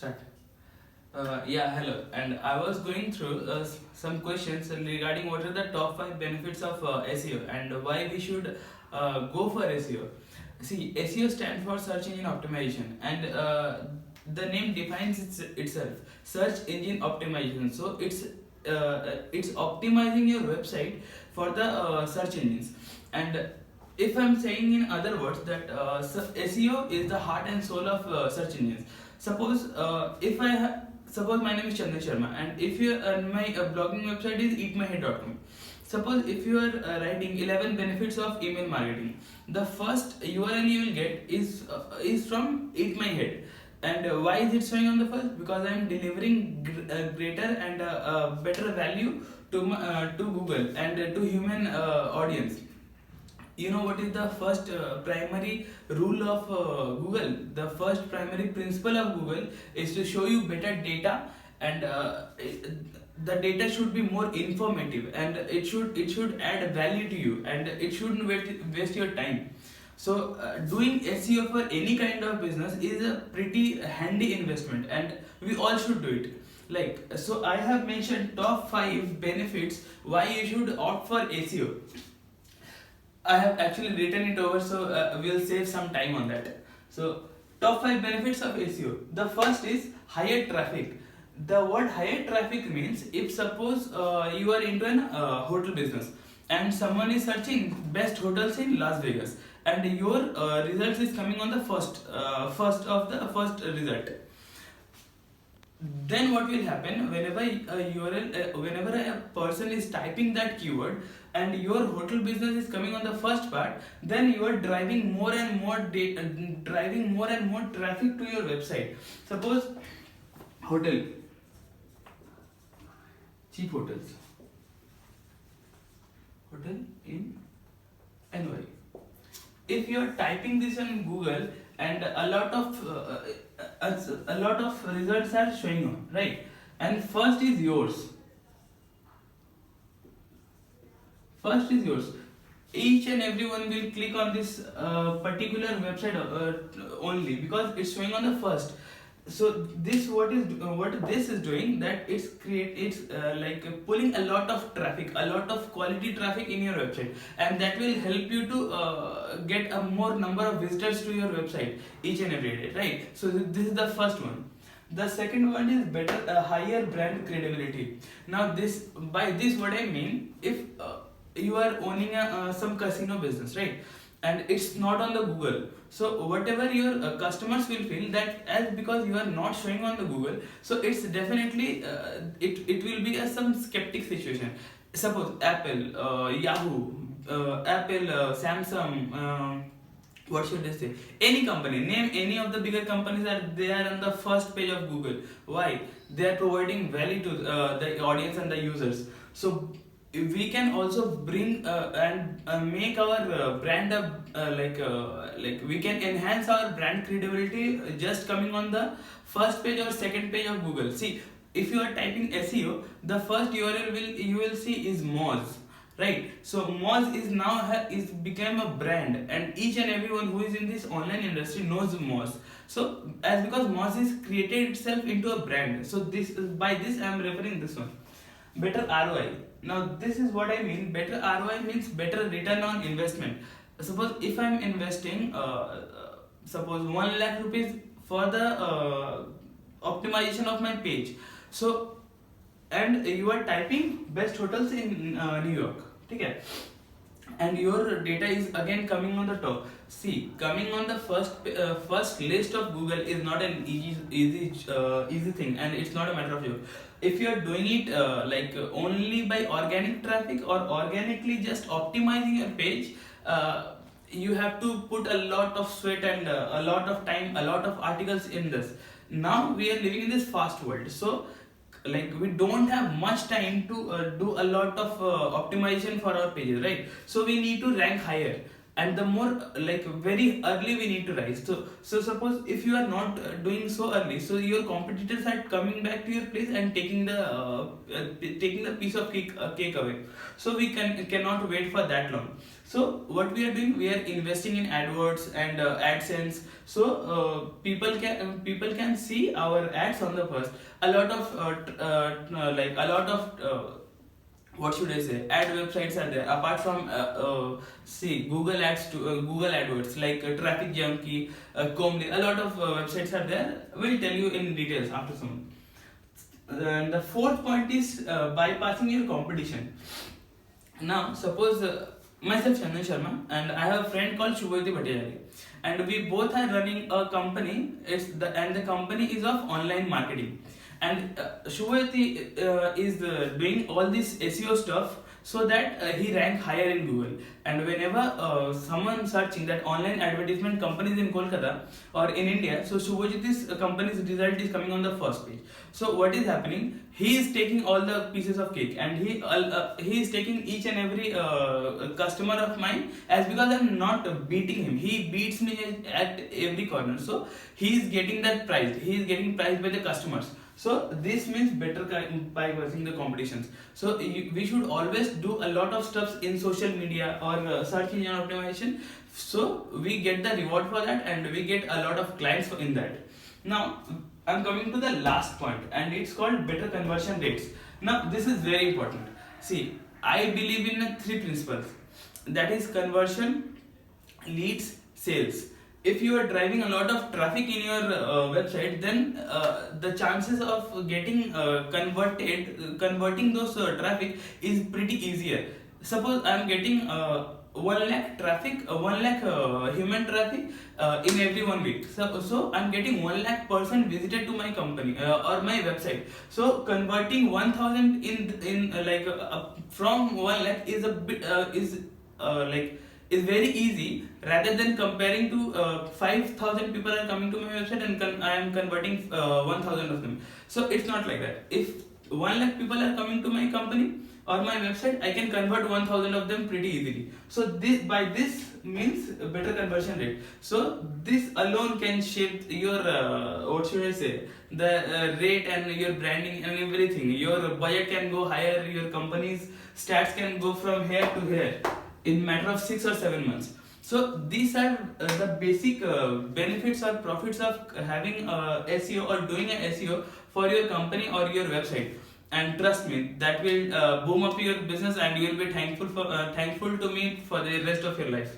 Start. Yeah, hello. And I was going through some questions regarding what are the top 5 benefits of SEO and why we should go for SEO. See, SEO stands for search engine optimization, and the name defines itself, search engine optimization. So it's optimizing your website for the search engines. And if I'm saying in other words that SEO is the heart and soul of search engines. Suppose my name is Chandan Sharma, and if you my blogging website is eatmyhead.com. Suppose if you are writing 11 benefits of email marketing, the first URL you will get is from Eat My Head. And why is it showing on the first? Because I am delivering greater and better value to Google and to human audience. You know what is the first primary rule of Google? The first primary principle of Google is to show you better data, and the data should be more informative, and it should add value to you, and it shouldn't waste your time. So doing SEO for any kind of business is a pretty handy investment, and we all should do it. Like, so I have mentioned top 5 benefits why you should opt for SEO. I have actually written it over, so we'll save some time on that. So, top 5 benefits of SEO. The first is higher traffic. The word higher traffic means if suppose you are into an hotel business and someone is searching best hotels in Las Vegas, and your results is coming on the first result. Then what will happen whenever whenever a person is typing that keyword and your hotel business is coming on the first part, then you are driving more and more driving more and more traffic to your website. Suppose hotel, cheap hotels, hotel in NY. If you are typing this on Google and a lot of results are showing on, right? And first is yours. Each and everyone will click on this particular website only because it's showing on the first. So what this is doing, that it's like pulling a lot of traffic, a lot of quality traffic in your website, and that will help you to get a more number of visitors to your website each and every day, right? So this is the first one. The second one is better, higher brand credibility. Now by this what I mean, if you are owning some casino business, right? And it's not on the Google, so whatever your customers will feel that, as because you are not showing on the Google, so it's definitely it will be a some skeptic situation. Suppose Apple, Yahoo, Apple, Samsung, what should I say, any company, name any of the bigger companies that they are on the first page of Google. Why? They are providing value to the audience and the users. So we can also bring and make our brand up, like we can enhance our brand credibility just coming on the first page or second page of Google. See, if you are typing SEO, the first URL you will see is Moz, right? So Moz is now is become a brand, and each and everyone who is in this online industry knows Moz. So as because Moz is created itself into a brand, so this by this I am referring this one. Better ROI. Now this is what I mean. Better ROI means better return on investment. Suppose if I am investing suppose 1 lakh rupees for the optimization of my page, so and you are typing best hotels in New York, okay, and your data is again coming on the top. See, coming on the first list of Google is not an easy thing, and it's not a matter of you. If you are doing it only by organic traffic or organically just optimizing your page, you have to put a lot of sweat and a lot of time, a lot of articles in this. Now we are living in this fast world, so like we don't have much time to do a lot of optimization for our pages, right? So we need to rank higher. and the more like very early we need to rise. So suppose if you are not doing so early, so your competitors are coming back to your place and taking the piece of cake away. So we cannot wait for that long. So what we are doing, we are investing in AdWords and AdSense. So people can see our ads on the first. A lot of like a lot of what should I say, ad websites are there apart from see Google ads to Google AdWords, like Traffic Junkie, Comedy. A lot of websites are there. We'll tell you in details after some. And the fourth point is bypassing your competition. Now, suppose myself Chandan Sharma and I have a friend called Shubhati Bhattacharya, and we both are running a company. The company is of online marketing, and Shubhati is doing all this SEO stuff so that he rank higher in Google. And whenever someone searching that online advertisement companies in Kolkata or in India, so Shubhajit's company's result is coming on the first page. So what is happening? He is taking all the pieces of cake, and he is taking each and every customer of mine, as because I'm not beating him. He beats me at every corner. So he is getting that price. He is getting priced by the customers. So this means better by versing the competitions. So we should always do a lot of stuffs in social media or search engine optimization. So we get the reward for that, and we get a lot of clients in that. Now I'm coming to the last point, and it's called better conversion rates. Now this is very important. See, I believe in three principles. That is conversion, leads, sales. If you are driving a lot of traffic in your website, then the chances of getting converting those traffic is pretty easier. Suppose I am getting 1 lakh traffic, 1 lakh human traffic in every 1 week. So I'm getting 1 lakh person visited to my company or my website. So converting 1000 from 1 lakh is a bit is very easy, rather than comparing to 5,000 people are coming to my website and I am converting 1,000 of them. So it's not like that. If 1 lakh people are coming to my company or my website, I can convert 1,000 of them pretty easily. So this means better conversion rate. So this alone can shape your what should I say, the rate and your branding and everything. Your budget can go higher. Your company's stats can go from here to here in matter of 6 or 7 months. So these are the basic benefits or profits of having SEO or doing a SEO for your company or your website. And trust me, that will boom up your business, and you will be thankful to me for the rest of your life.